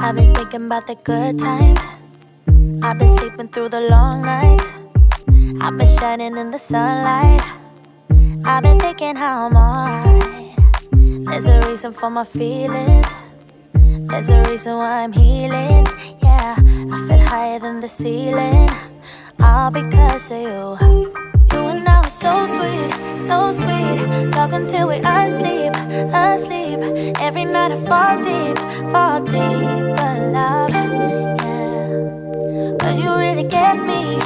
I've been thinking about the good times. I've been sleeping through the long nights. I've been shining in the sunlight. I've been thinking how I'm alright. There's a reason for my feelings. There's a reason why I'm healing. Yeah, I feel higher than the ceiling. All because of you. You and I were so sweet, so sweet. Talking till we asleep, asleep. Every night I fall deep, but love, yeah. Cause you really get me,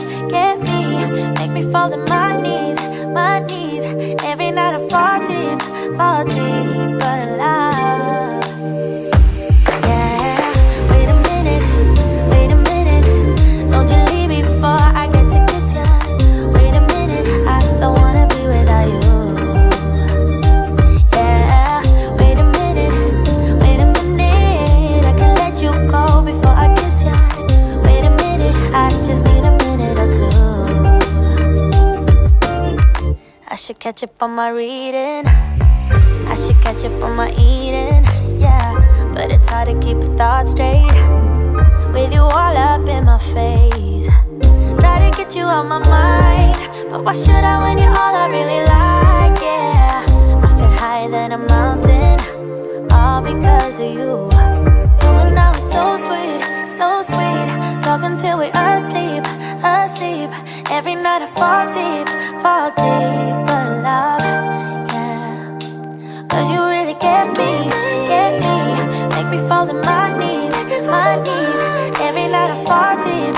make me fall to my knees, my knees. Every night I fall deep, but love, yeah. Wait a minute, don't you leave me before I get to kiss ya. Wait a minute, I don't wanna be without you. Yeah, wait a minute, I can let you go before I kiss ya. Wait a minute, I just need a minute or two. I should catch up on my reading. I should catch up on my eating, yeah. But it's hard to keep your thoughts straight with you all up in my face. Try to get you out my mind, but why should I when you're all I really like, yeah. I feel higher than a mountain, all because of you. You and I were so sweet, so sweet. Talking till we asleep, asleep. Every night I fall deep, but love, yeah. Cause you really get me, make me fall to my knees, my knees. Every night I fall deep,